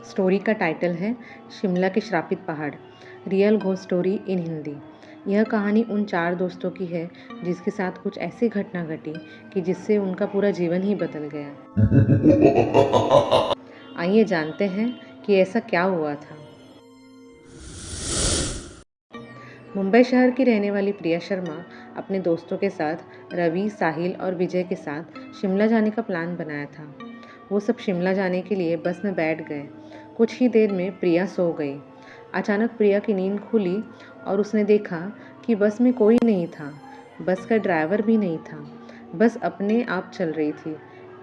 Story का title है शिमला के श्रापित पहाड़, real ghost story in Hindi. यह कहानी उन 4 दोस्तों की है जिसके साथ कुछ ऐसी घटना घटी कि जिससे उनका पूरा जीवन ही बदल गया। आइए जानते हैं कि ऐसा क्या हुआ था। मुंबई शहर की रहने वाली प्रिया शर्मा अपने दोस्तों के साथ रवि, साहिल और विजय के साथ शिमला जाने का प्लान बनाया था। वो सब शिमला जाने के लिए बस में बैठ गए। कुछ ही देर में प्रिया सो गई। अचानक प्रिया की नींद खुली और उसने देखा कि बस में कोई नहीं था। बस का ड्राइवर भी नहीं था। बस अपने आप चल रही थी।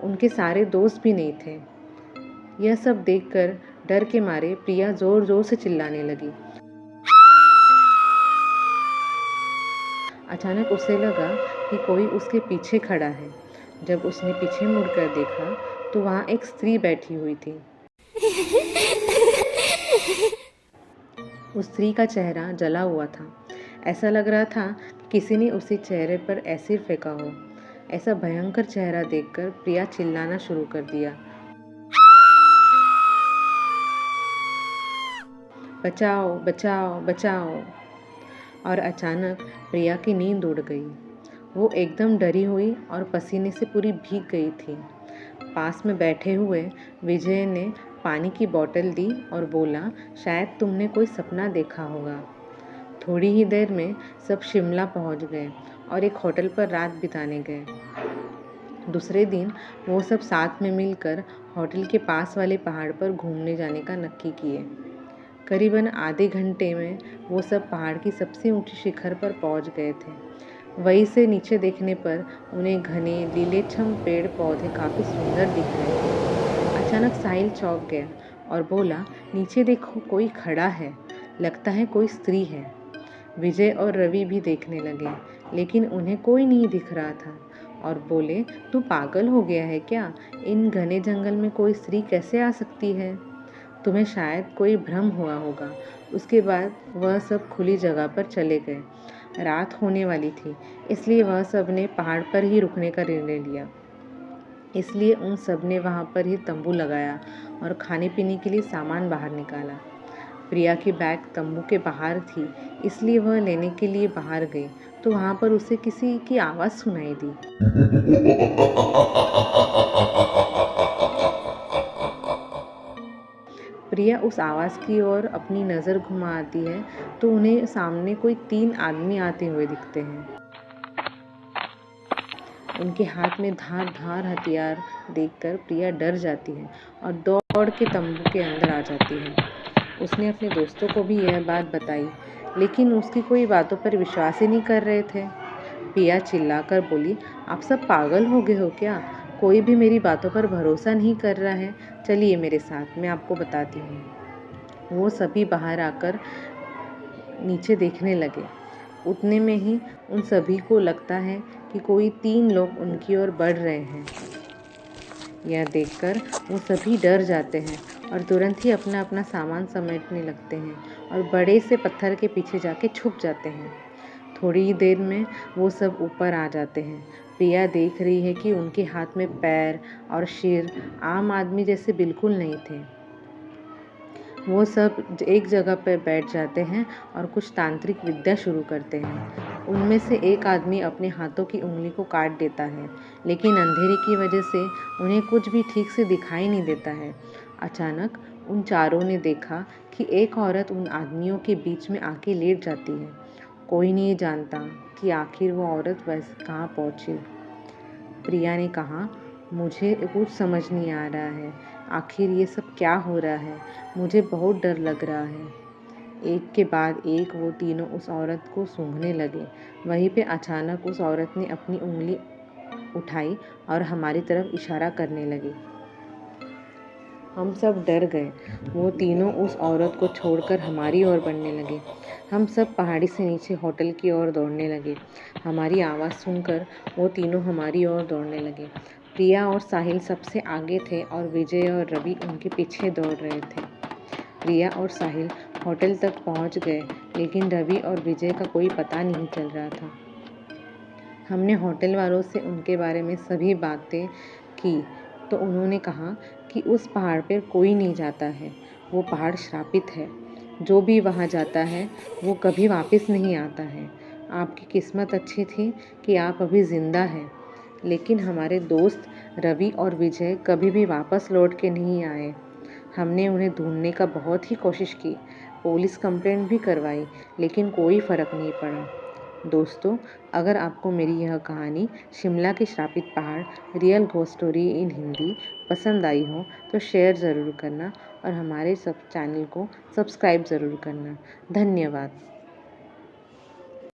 उनके सारे दोस्त भी नहीं थे। यह सब देखकर डर के मारे प्रिया जोर जोर से चिल्लाने लगी। अचानक उसे लगा कि कोई उसके पीछे खड़ा है। जब उसने पीछे मुड़कर देखा तो वहाँ एक स्त्री बैठी हुई थी। उस स्त्री का चेहरा जला हुआ था। ऐसा लग रहा था कि किसी ने उसी चेहरे पर एसिड फेंका हो। ऐसा भयंकर चेहरा देखकर प्रिया चिल्लाना शुरू कर दिया, बचाओ बचाओ बचाओ। और अचानक प्रिया की नींद उड़ गई। वो एकदम डरी हुई और पसीने से पूरी भीग गई थी। पास में बैठे हुए विजय ने पानी की बोतल दी और बोला, शायद तुमने कोई सपना देखा होगा। थोड़ी ही देर में सब शिमला पहुंच गए और एक होटल पर रात बिताने गए। दूसरे दिन वो सब साथ में मिलकर होटल के पास वाले पहाड़ पर घूमने जाने का नक्की किए। करीबन आधे घंटे में वो सब पहाड़ की सबसे ऊंची शिखर पर पहुंच गए थे। वहीं से नीचे देखने पर उन्हें घने लीलेछम पेड़ पौधे काफ़ी सुंदर दिख रहे थे। अचानक साहिल चौंक गया और बोला, नीचे देखो, कोई खड़ा है, लगता है कोई स्त्री है। विजय और रवि भी देखने लगे, लेकिन उन्हें कोई नहीं दिख रहा था और बोले, तू पागल हो गया है क्या? इन घने जंगल में कोई स्त्री कैसे आ सकती है? तुम्हें शायद कोई भ्रम हुआ होगा। उसके बाद वह सब खुली जगह पर चले गए। रात होने वाली थी, इसलिए वह सब ने पहाड़ पर ही रुकने का निर्णय लिया। इसलिए उन सब ने वहाँ पर ही तंबू लगाया और खाने पीने के लिए सामान बाहर निकाला। प्रिया की बैग तंबू के बाहर थी, इसलिए वह लेने के लिए बाहर गई तो वहाँ पर उसे किसी की आवाज़ सुनाई दी। प्रिया उस आवाज़ की ओर अपनी नज़र घुमाती है तो उन्हें सामने कोई 3 आदमी आते हुए दिखते हैं। उनके हाथ में धार-धार हथियार देखकर प्रिया डर जाती है और दौड़ के तंबू के अंदर आ जाती है। उसने अपने दोस्तों को भी यह बात बताई, लेकिन उसकी कोई बातों पर विश्वास ही नहीं कर रहे थे। प्रिया चिल्लाकर बोली, आप सब पागल हो गए हो क्या? कोई भी मेरी बातों पर भरोसा नहीं कर रहा है। चलिए मेरे साथ, मैं आपको बताती हूँ। वो सभी बाहर आकर नीचे देखने लगे। उतने में ही उन सभी को लगता है कि कोई 3 लोग उनकी ओर बढ़ रहे हैं। यह देखकर वो सभी डर जाते हैं और तुरंत ही अपना अपना सामान समेटने लगते हैं और बड़े से पत्थर के पीछे जाके छुप जाते हैं। थोड़ी ही देर में वो सब ऊपर आ जाते हैं। प्रिया देख रही है कि उनके हाथ में पैर और सिर आम आदमी जैसे बिल्कुल नहीं थे। वो सब एक जगह पर बैठ जाते हैं और कुछ तांत्रिक विद्या शुरू करते हैं। उनमें से एक आदमी अपने हाथों की उंगली को काट देता है, लेकिन अंधेरे की वजह से उन्हें कुछ भी ठीक से दिखाई नहीं देता है। अचानक उन चारों ने देखा कि एक औरत उन आदमियों के बीच में आके लेट जाती है। कोई नहीं जानता कि आखिर वो औरत वैसे कहाँ पहुँची। प्रिया ने कहा, मुझे कुछ समझ नहीं आ रहा है। आखिर ये सब क्या हो रहा है? मुझे बहुत डर लग रहा है। एक के बाद एक वो तीनों उस औरत को सूंघने लगे। वहीं पे अचानक उस औरत ने अपनी उंगली उठाई और हमारी तरफ इशारा करने लगी। हम सब डर गए। वो तीनों उस औरत को छोड़कर हमारी ओर बढ़ने लगे। हम सब पहाड़ी से नीचे होटल की ओर दौड़ने लगे। हमारी आवाज़ सुनकर वो तीनों हमारी ओर दौड़ने लगे। प्रिया और साहिल सबसे आगे थे और विजय और रवि उनके पीछे दौड़ रहे थे। प्रिया और साहिल होटल तक पहुंच गए, लेकिन रवि और विजय का कोई पता नहीं चल रहा था। हमने होटल वालों से उनके बारे में सभी बातें की तो उन्होंने कहा कि उस पहाड़ पर कोई नहीं जाता है। वो पहाड़ श्रापित है। जो भी वहाँ जाता है वो कभी वापस नहीं आता है। आपकी किस्मत अच्छी थी कि आप अभी ज़िंदा हैं, लेकिन हमारे दोस्त रवि और विजय कभी भी वापस लौट के नहीं आए। हमने उन्हें ढूंढने का बहुत ही कोशिश की, पुलिस कंप्लेंट भी करवाई, लेकिन कोई फ़र्क नहीं पड़ा। दोस्तों, अगर आपको मेरी यह कहानी शिमला के श्रापित पहाड़ real ghost story in Hindi पसंद आई हो तो शेयर ज़रूर करना और हमारे सब चैनल को सब्सक्राइब ज़रूर करना। धन्यवाद।